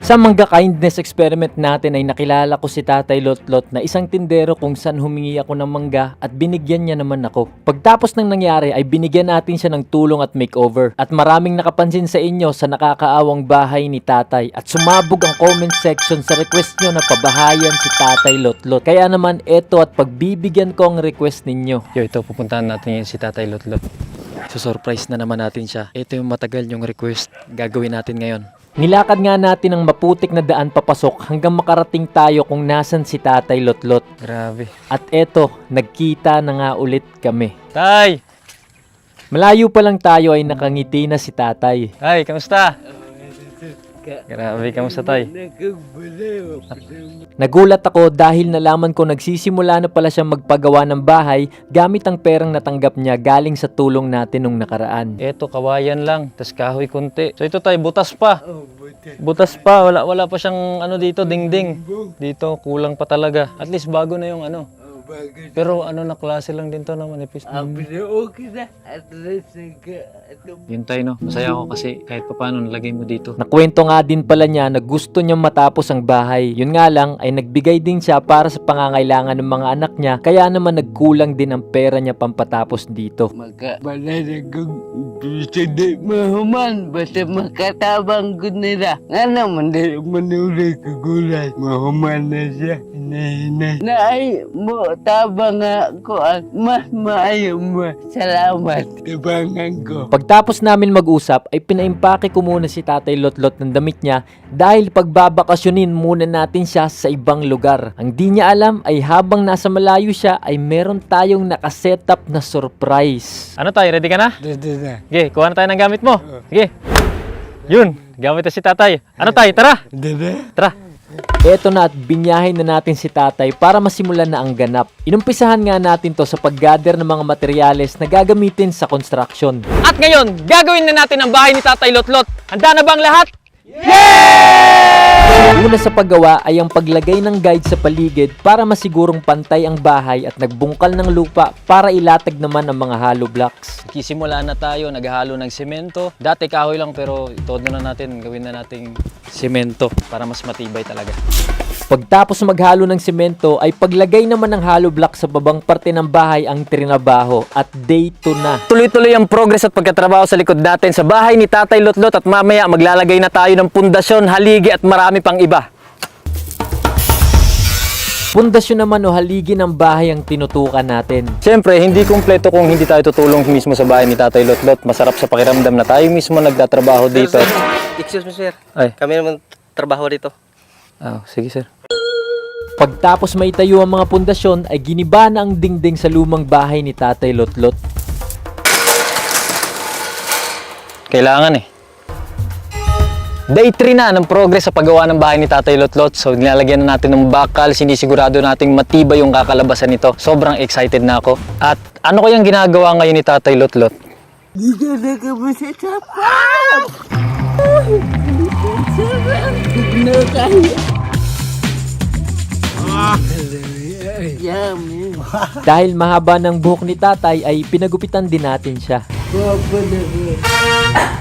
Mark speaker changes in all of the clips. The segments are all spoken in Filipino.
Speaker 1: Sa mangga kindness experiment natin ay nakilala ko si Tatay Lotlot na isang tindero kung saan humingi ako ng mangga at binigyan niya naman ako. Pagtapos ng nangyari ay binigyan natin siya ng tulong at makeover. At maraming nakapansin sa inyo sa nakakaawang bahay ni Tatay at sumabog ang comment section sa request nyo na pabahayan si Tatay Lotlot. Kaya naman eto at pagbibigyan ko ang request ninyo.
Speaker 2: Yo, ito pupuntahan natin ngayon si Tatay Lotlot. So surprise na naman natin siya. Ito yung matagal yung request. Gagawin natin ngayon.
Speaker 1: Nilakad nga natin ang maputik na daan papasok hanggang makarating tayo kung nasan si Tatay Lotlot.
Speaker 2: Grabe.
Speaker 1: At eto, nagkita na nga ulit kami.
Speaker 2: Tay!
Speaker 1: Malayo pa lang tayo ay nakangiti na si Tatay.
Speaker 2: Tay, kamusta? Grabe, kamusta tay?
Speaker 1: Nagulat ako dahil nalaman ko nagsisimula na pala siyang magpagawa ng bahay gamit ang perang natanggap niya galing sa tulong natin nung nakaraan.
Speaker 2: Eto, kawayan lang. Tas kahoy konti. So ito tay, butas pa. Butas pa. Wala pa siyang ano dito, dingding. Dito, kulang pa talaga. At least bago na yung ano. Pero ano na klase lang din to na manipis. Yun tayo no. Masaya ako kasi kahit paano nalagay mo dito.
Speaker 1: Nakwento nga din pala niya na gusto niyang matapos ang bahay. Yun nga lang ay nagbigay din siya para sa pangangailangan ng mga anak niya. Kaya naman nagkulang din ang pera niya pampatapos dito.
Speaker 3: Balay kong hindi mahuman basta makatabang ko nila. Nga naman dahil manulay ko gulay. Mahuman na siya. Hinahinay. Na ay mo tabang ako at mas maayo mo. Salamat. Tabangan ko.
Speaker 1: Pagtapos namin mag-usap ay pinaimpake ko muna si Tatay Lotlot ng damit niya dahil pagbabakasyonin muna natin siya sa ibang lugar. Ang di niya alam ay habang nasa malayo siya ay meron tayong nakasetup na surprise.
Speaker 2: Ano tayo? Ready ka na?
Speaker 3: Dito na.
Speaker 2: Sige, kuha na tayo ng gamit mo. Sige. Yun, gamit na si tatay. Ano tayo? Tara!
Speaker 3: Dito.
Speaker 2: Tara!
Speaker 1: Eto na at binyahin na natin si Tatay para masimulan na ang ganap. Inumpisahan nga natin to sa pag-gather ng mga materyales na gagamitin sa construction.
Speaker 2: At ngayon, gagawin na natin ang bahay ni Tatay Lotlot. Handa na bang lahat?
Speaker 1: Una sa paggawa ay ang paglagay ng guide sa paligid para masigurong pantay ang bahay at nagbungkal ng lupa para ilatag naman ang mga hollow blocks.
Speaker 2: Kisimula na tayo, naghahalo ng semento. Dati kahoy lang pero itodo na natin, gawin na nating semento para mas matibay talaga.
Speaker 1: Pagtapos maghalo ng semento ay paglagay naman ng hollow block sa babang parte ng bahay ang trinabaho at day 2 na.
Speaker 2: Tuloy-tuloy ang progress at pagkatrabaho sa likod natin sa bahay ni Tatay Lotlot at mamaya maglalagay na tayo ng pundasyon, haligi at marami pang iba.
Speaker 1: Pundasyon naman o haligi ng bahay ang tinutukan natin.
Speaker 2: Siyempre, hindi kumpleto kung hindi tayo tutulong mismo sa bahay ni Tatay Lotlot. Masarap sa pakiramdam na tayo mismo nagtatrabaho dito.
Speaker 4: Excuse me, sir.
Speaker 2: Ay,
Speaker 4: Kami naman trabaho dito.
Speaker 2: sige sir.
Speaker 1: Pagtapos maitayo ang mga pundasyon ay giniba na ang dingding sa lumang bahay ni Tatay Lotlot.
Speaker 2: Kailangan eh. Day 3 na ng progress sa paggawa ng bahay ni Tatay Lotlot. So nilalagyan na natin ng bakal, sinisigurado nating matibay yung kakalabasan nito. Sobrang excited na ako. At ano kayang ginagawa ngayon ni Tatay Lotlot?
Speaker 3: Dito na kami sa tapat. Tignan tayo. Yummy.
Speaker 1: Dahil mahaba ng buhok ni Tatay ay pinagupitan din natin siya.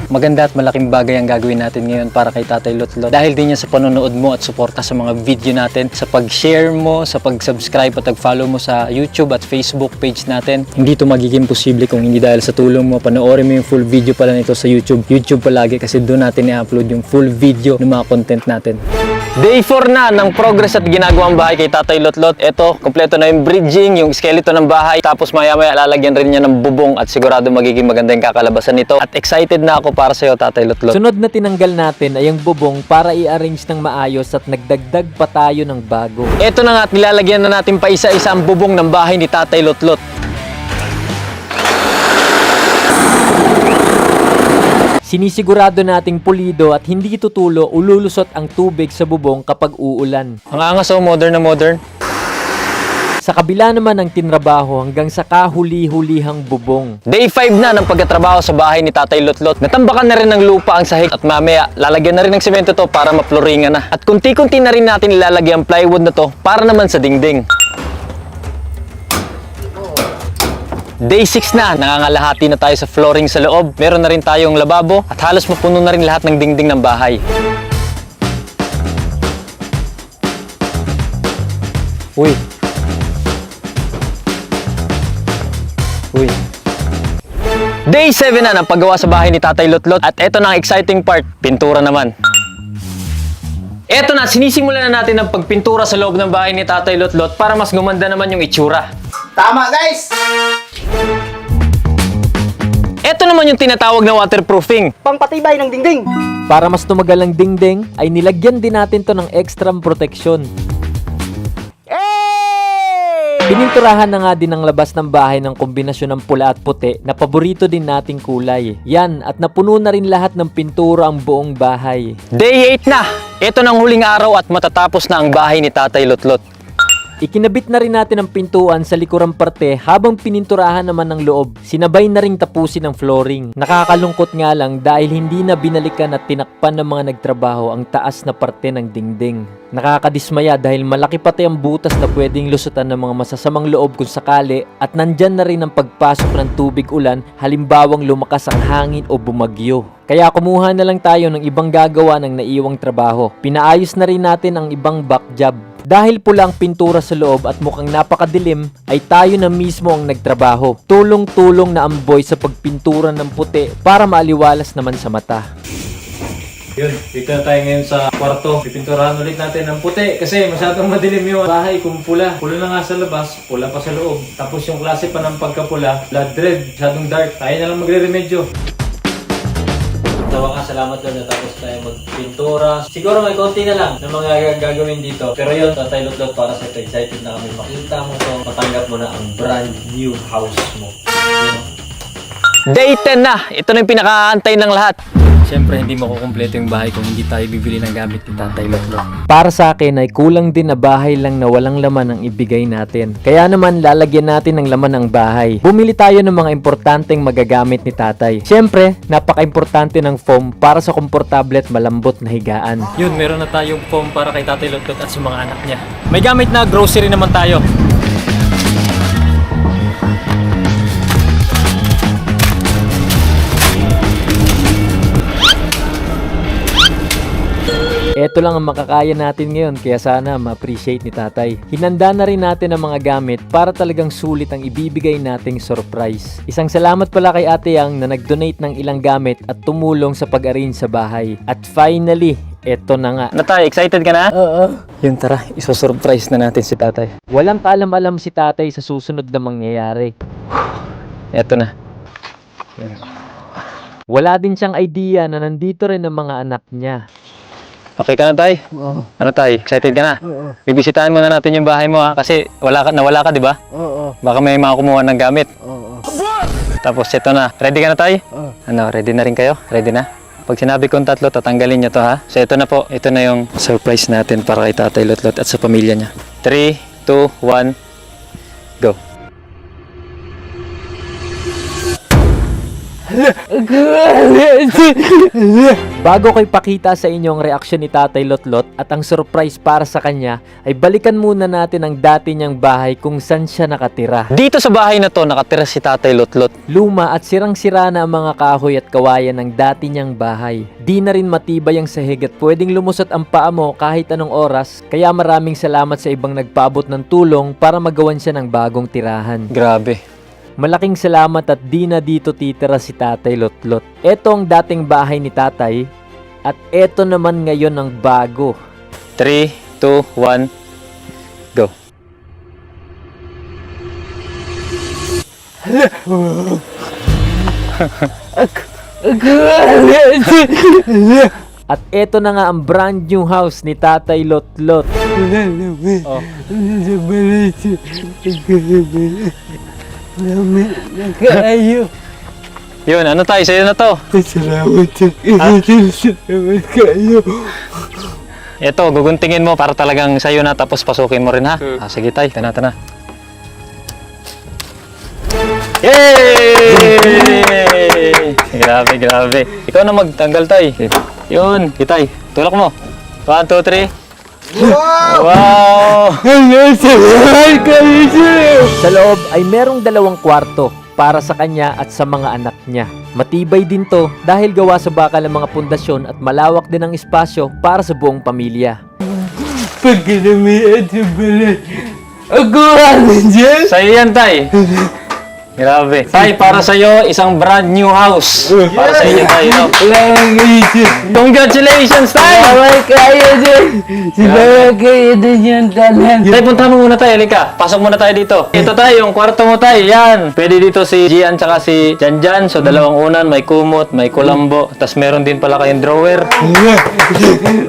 Speaker 2: Maganda at malaking bagay ang gagawin natin ngayon para kay Tatay Lotlot. Dahil din yan sa panonood mo at suporta sa mga video natin, sa pag-share mo, sa pag-subscribe at pag-follow mo sa YouTube at Facebook page natin. Hindi ito magiging posible kung hindi dahil sa tulong mo. Panoorin mo yung full video pala nito sa YouTube. YouTube palagi kasi doon natin i-upload yung full video ng mga content natin. Day 4 na ng progress at ginagawang bahay kay Tatay Lotlot. Ito, kompleto na yung bridging, yung skeleton ng bahay. Tapos maya-maya lalagyan rin niya ng bubong at sigurado magiging maganda yung kakalabasan nito. At excited na ako para sa'yo, Tatay Lotlot.
Speaker 1: Sunod na tinanggal natin ay ang bubong para i-arrange ng maayos at nagdagdag pa tayo ng bago.
Speaker 2: Ito na nga at nilalagyan na natin pa isa-isa ang bubong ng bahay ni Tatay Lotlot.
Speaker 1: Sinisigurado nating pulido at hindi tutulo o lulusot ang tubig sa bubong kapag uulan.
Speaker 2: Ang angas modern na modern.
Speaker 1: Sa kabila naman ng tinrabaho hanggang sa kahuli-hulihang bubong.
Speaker 2: Day 5 na ng pagkatrabaho sa bahay ni Tatay Lotlot. Natambakan na rin ng lupa ang sahig at mamaya lalagyan na rin ng semento to para maploringan na. At kunti-kunti na rin natin ilalagay ang plywood na to para naman sa dingding. Day 6 na, nangangalahati na tayo sa flooring sa loob. Meron na rin tayong lababo at halos mapuno na rin lahat ng dingding ng bahay. Uy. Uy. Day 7 na ng paggawa sa bahay ni Tatay Lotlot at eto na ang exciting part, pintura naman. Eto na, sinisimulan na natin ang pagpintura sa loob ng bahay ni Tatay Lotlot para mas gumanda naman yung itsura.
Speaker 5: Tama guys!
Speaker 2: Eto naman yung tinatawag na waterproofing.
Speaker 5: Pangpatibay ng dingding.
Speaker 1: Para mas tumagal ang dingding, ay nilagyan din natin to ng extra proteksyon. Pininturahan na nga din ang labas ng bahay ng kombinasyon ng pula at puti na paborito din nating kulay. Yan, at napuno na rin lahat ng pintura ang buong bahay.
Speaker 2: Day 8 na! Ito na ang huling araw at matatapos na ang bahay ni Tatay Lotlot.
Speaker 1: Ikinabit na rin natin ang pintuan sa likurang parte habang pininturahan naman ng loob. Sinabay na ring tapusin ang flooring. Nakakalungkot nga lang dahil hindi na binalikan at tinakpan ng mga nagtrabaho ang taas na parte ng dingding. Nakakadismaya dahil malaki pati ang butas na pwedeng lusutan ng mga masasamang loob kung sakali at nandyan na rin ang pagpasok ng tubig ulan halimbawang lumakas ang hangin o bumagyo. Kaya kumuha na lang tayo ng ibang gagawa ng naiwang trabaho. Pinaayos na rin natin ang ibang back job. Dahil pula ang pintura sa loob at mukhang napakadilim, ay tayo na mismo ang nagtrabaho. Tulong-tulong na amboy sa pagpintura ng puti para maaliwalas naman sa mata.
Speaker 6: Yun, dito na tayo ngayon sa kwarto. Pipinturahan ulit natin ng puti kasi masyadong madilim yung bahay kung pula. Pula na nga sa labas, pula pa sa loob. Tapos yung klase pa ng pagkapula, blood red, masyadong dark. Tayo na lang magre-remedyo. Sa wakas, salamat doon natapos tayo magpintura. Siguro may konti na lang na mga gagawin dito. Pero yun, Tatay Lotlot, para sa ito, excited na kami makita mo to. Matanggap mo na ang brand new house mo.
Speaker 2: Day 10 na! Ito na yung pinakaantay ng lahat.
Speaker 6: Siyempre, hindi makukumpleto yung bahay kung hindi tayo bibili ng gamit ni Tatay Lotlot.
Speaker 1: Para sa akin ay kulang din na bahay lang na walang laman ang ibigay natin. Kaya naman lalagyan natin ng laman ang bahay. Bumili tayo ng mga importanteng magagamit ni tatay. Siyempre, napaka-importante ng foam para sa komportable at malambot na higaan.
Speaker 6: Yun, meron na tayong foam para kay Tatay Lotlot at sa mga anak niya. May gamit na grocery naman tayo.
Speaker 1: Ito lang ang makakaya natin ngayon kaya sana ma-appreciate ni tatay. Hinanda na rin natin ang mga gamit para talagang sulit ang ibibigay nating surprise. Isang salamat pala kay Ate Yang na nag-donate ng ilang gamit at tumulong sa pag-arrange sa bahay. At finally, eto na nga.
Speaker 2: Natay, excited ka na? Oo. Yun, tara, isosurprise na natin si Tatay.
Speaker 1: Walang kaalam-alam si tatay sa susunod na mangyayari.
Speaker 2: Eto na.
Speaker 1: Wala din siyang idea na nandito rin ang mga anak niya.
Speaker 2: Okay ka na, Tay?
Speaker 3: Oo.
Speaker 2: Ano, Tay? Excited ka na?
Speaker 3: Oo.
Speaker 2: Bibisitahan muna natin yung bahay mo, ha? Kasi nawala ka, di ba?
Speaker 3: Oo.
Speaker 2: Baka may mga kumuha ng gamit.
Speaker 3: Oo.
Speaker 2: Tapos ito na. Ready ka na, Tay?
Speaker 3: Oo.
Speaker 2: Ano, ready na rin kayo? Ready na? Pag sinabi kong tatlo, tatanggalin niyo to, ha? So ito na po. Ito na yung surprise natin para kay Tatay Lotlot at sa pamilya niya. 3, 2, 1, go.
Speaker 1: Bago ko ipakita sa inyo ang reaksyon ni Tatay Lotlot at ang surprise para sa kanya, ay balikan muna natin ang dati niyang bahay kung saan siya nakatira.
Speaker 2: Dito sa bahay na to, nakatira si Tatay Lotlot.
Speaker 1: Luma at sirang-sira na ang mga kahoy at kawayan ng dati niyang bahay. Di na rin matibay ang sahig at pwedeng lumusot ang paa mo kahit anong oras, kaya maraming salamat sa ibang nagpaabot ng tulong para magawan siya ng bagong tirahan.
Speaker 2: Grabe.
Speaker 1: Malaking salamat at di na dito titira si Tatay Lotlot. Ito ang dating bahay ni Tatay at ito naman ngayon ang bago.
Speaker 2: 3, 2, 1, go.
Speaker 1: At ito na nga ang brand new house ni Tatay Lotlot.
Speaker 3: Oh. Nakaayo.
Speaker 2: Yun, ano tayo? Sa'yo na to.
Speaker 3: Salamat kayo.
Speaker 2: Ito, guguntingin mo para talagang sa'yo na tapos pasukin mo rin, ha? Sige, Tay. Tana. Yay! Grabe. Ikaw na magtanggal, Tay. Yun, Tay. Tulak mo. 1, 2, 3. Wow!
Speaker 1: Sa loob ay merong 2 kwarto para sa kanya at sa mga anak niya. Matibay din to dahil gawa sa bakal ng mga pundasyon at malawak din ang espasyo para sa buong pamilya.
Speaker 3: Pag ginamihan sa balat, Ako ano dyan?
Speaker 2: Sa'yo yan, Tay. Grabe. Tay, para sa'yo, isang brand new house. Para sa inyo, Tay. No?
Speaker 3: Salamat kayo.
Speaker 2: Congratulations, Tay!
Speaker 3: Salamat kayo dyan. Salamat kayo dyan yung tanan.
Speaker 2: Tay, punta mo muna, Tay. Halika. Pasok muna tayo dito. Ito, Tay, yung kwarto mo, Tay. Yan. Pwede dito si Gian tsaka si Janjan. So, dalawang unan. May kumot, may kulambo. Tapos meron din pala kayong drawer.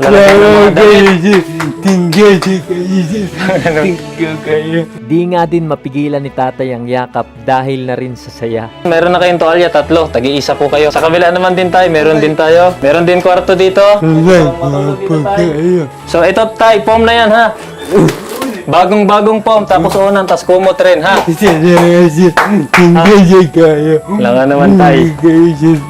Speaker 3: Salamat kayo dyan. Tingga kayo dyan. Tingga kayo.
Speaker 1: Di nga din mapigilan ni tatay ang yakap dahil na rin sa saya.
Speaker 2: Meron na kayong tuwalya, 3. Tagi-isa po kayo. Sa kabila naman din tayo, meron din tayo. Meron din kwarto dito.
Speaker 3: Salamat kayo.
Speaker 2: So ito tay, foam na yan ha. Bagong-bagong foam, tapos unan, tapos kumot rin ha.
Speaker 3: Salamat. Tingga kayo.
Speaker 2: Wala nga naman tay.
Speaker 3: Kayo dyan.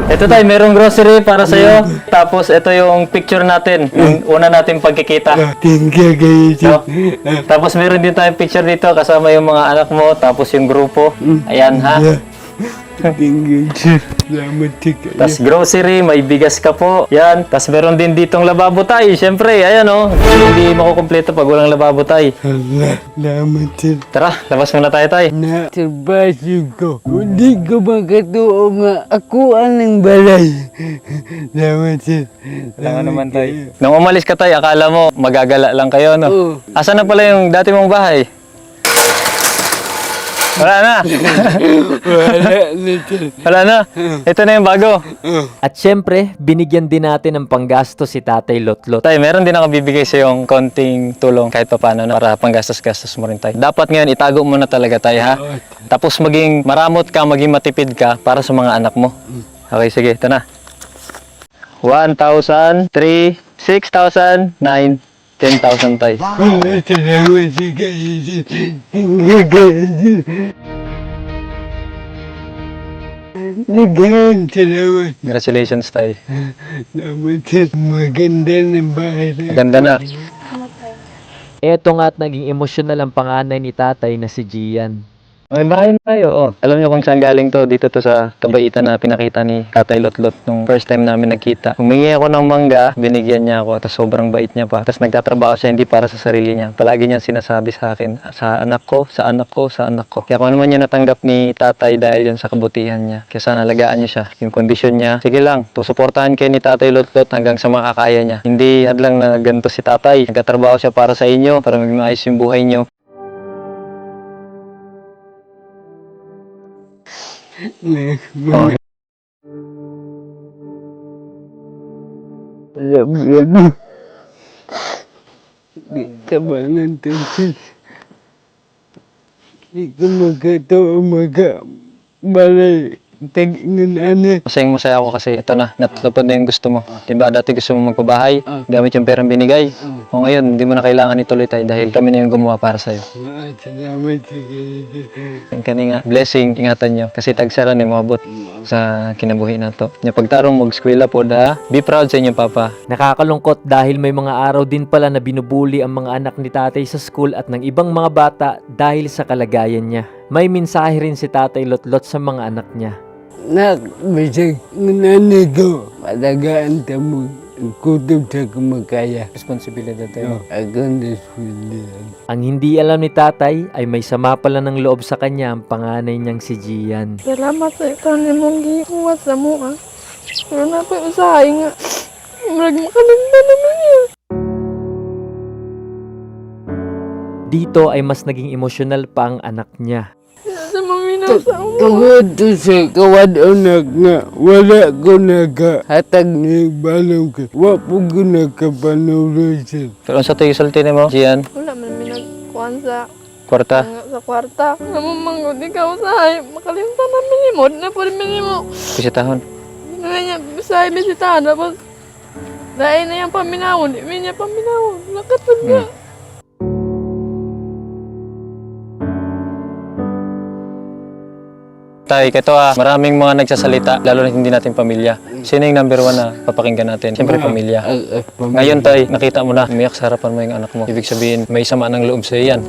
Speaker 2: Ito tay, merong grocery para sa'yo. Tapos ito yung picture natin. Yung una natin pagkikita.
Speaker 3: Tingga kayo dyan.
Speaker 2: Tapos meron din tayong picture dito kasama yung mga anak mo, tapos yung grupo. Ayan ha.
Speaker 3: Tingga dyan. Salamat kayo.
Speaker 2: Tapos grocery, may bigas ka po. Yan. Tapos meron din ditong lababo tay. Siyempre, ayan o. Hindi makukumpleto pag walang lababo tay.
Speaker 3: Salamat dyan.
Speaker 2: Tara, labas muna tayo tay.
Speaker 3: Na trabaho ko. Hindi ko makatuo nga ako ang balay. Salamat dyan.
Speaker 2: Nung umalis ka tay, akala mo magagala lang kayo, no?
Speaker 3: Oo.
Speaker 2: Asan na pala yung dati mong bahay? Wala na.
Speaker 3: Wala na dyan.
Speaker 2: Wala na. Ito na yung bago.
Speaker 1: At syempre, binigyan din natin ng panggasto si tatay Lotlot.
Speaker 2: Tay, meron din ako bibigay sa yung konting tulong kahit pa paano na para panggastos-gastos mo rin tay. Dapat ngayon itago mo na talaga tay ha. Tapos maging maramot ka, maging matipid ka para sa mga anak mo. Okay, sige, ito na. 1,000, 3, 6,000, 9, 10,000 tay.
Speaker 3: Wala salamat sa kayo dyan. Tingga kayo dyan. Nagawang salamat.
Speaker 2: Congratulations tay.
Speaker 3: Salamat dyan. Maganda ng bahay na.
Speaker 2: Ganda na.
Speaker 1: Eto nga at naging emosyonal ang panganay ni tatay na si Gian.
Speaker 2: May bahay na tayo. Oh. Alam niyo kung saan galing to? Dito to sa kabaitan na pinakita ni Tatay Lotlot nung first time namin nagkita. Humingi ako ng mangga, binigyan niya ako, tapos sobrang bait niya pa. Tapos nagtatrabaho siya hindi para sa sarili niya. Palagi niya sinasabi sa akin, sa anak ko, sa anak ko, sa anak ko. Kaya kung ano man yung natanggap ni Tatay dahil yun sa kabutihan niya. Kaya sana alagaan niyo siya. Yung kondisyon niya, sige lang, susuportahan kayo ni Tatay Lotlot hanggang sa makakaya niya. Hindi hadlang na ganito si Tatay. Nagtatrabaho siya para sa inyo, para maging maayos yung buhay niyo.
Speaker 3: Alam mo, di ka ba ng tension? Di ko magkatawa balay. Tingin ano.
Speaker 2: Masayang-masaya ako kasi ito na, natupad na yung gusto mo. Diba dati gusto mo magpabahay, gamit yung perang binigay. O ngayon, hindi mo na kailangan ituloy tayo dahil kami na yung gumawa para sa'yo.
Speaker 3: Salamat sa kayo dyan.
Speaker 2: Yung kaninga, blessing, ingatan nyo. Kasi tagsaran ni mabot sa kinabuhi na to. Yung pagtarong mag-skwela po da, be proud sa inyo, Papa.
Speaker 1: Nakakalungkot dahil may mga araw din pala na binubuli ang mga anak ni tatay sa school at ng ibang mga bata dahil sa kalagayan niya. May mensahe rin si tatay Lotlot sa mga anak niya.
Speaker 3: Nak, bisag nanay ko, palagaan mo. Kutob sa kumakaya.
Speaker 2: Responsibilidad tayo.
Speaker 3: Akong responsibilidad.
Speaker 1: Ang hindi alam ni tatay ay may sama pala ng loob sa kanya ang panganay niyang si Gian.
Speaker 7: Salamat sa ikaw ni mong gihuwat sa mua. Pero na pa usahay nga. Marag makalimba naman yun.
Speaker 1: Dito ay mas naging emosyonal pa ang anak niya.
Speaker 7: Sa maminaw sa uma.
Speaker 3: Tungod to sa kawad anak nga, wala ko nakahatag ni balong ka. Wapo ko nakapanuloy siya.
Speaker 2: Pero sa tayo sulti mo, Gian,
Speaker 7: Wala man minagkuhan sa
Speaker 2: kwarta.
Speaker 7: sa kwarta. Namamangod ikaw usahay. Makalimta naman ni mo. Na po rin mo.
Speaker 2: Bisitahon.
Speaker 7: Ano niya, usahay bisitahan. Tapos, dahil na yung paminawon. Hindi niya paminawon. Nakatod nga.
Speaker 2: tay. Ito maraming mga nagsasalita, lalo na hindi natin pamilya. Sino yung number 1 na papakinggan natin? Siyempre, pamilya. Ngayon tay, nakita mo na, umiyak sa harapan mo yung anak mo. Ibig sabihin, may sama ng loob sa'yo yan.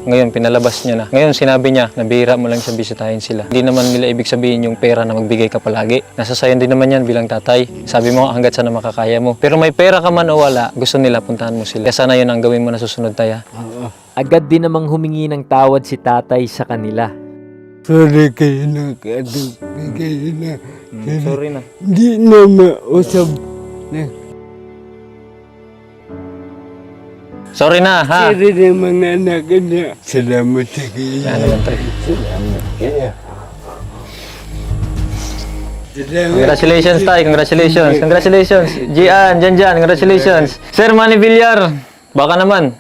Speaker 2: Ngayon, pinalabas niya na. Ngayon, sinabi niya, nabihira mo lang siya bisitahin sila. Hindi naman nila ibig sabihin yung pera na magbigay ka palagi. Nasa sayo din naman yan bilang tatay. Sabi mo, hanggat sana makakaya mo. Pero may pera ka man o wala, gusto nila puntahan mo sila. Kaya sana yun ang gawin mo na susunod tayo.
Speaker 1: Agad din namang humingi ng tawad si tatay sa kanila.
Speaker 3: Sorry kayo na kadug. Kayo na.
Speaker 6: Sorry na.
Speaker 3: Hindi na mausap na.
Speaker 2: Sorry na, ha?
Speaker 3: Sorry na mga anak na. Salamat sa kayo.
Speaker 2: Ano naman tayo?
Speaker 3: Salamat kayo. Salamat.
Speaker 2: Congratulations tay, congratulations. Congratulations. Gian, Jan, congratulations. Sir Manny Villar, baka naman.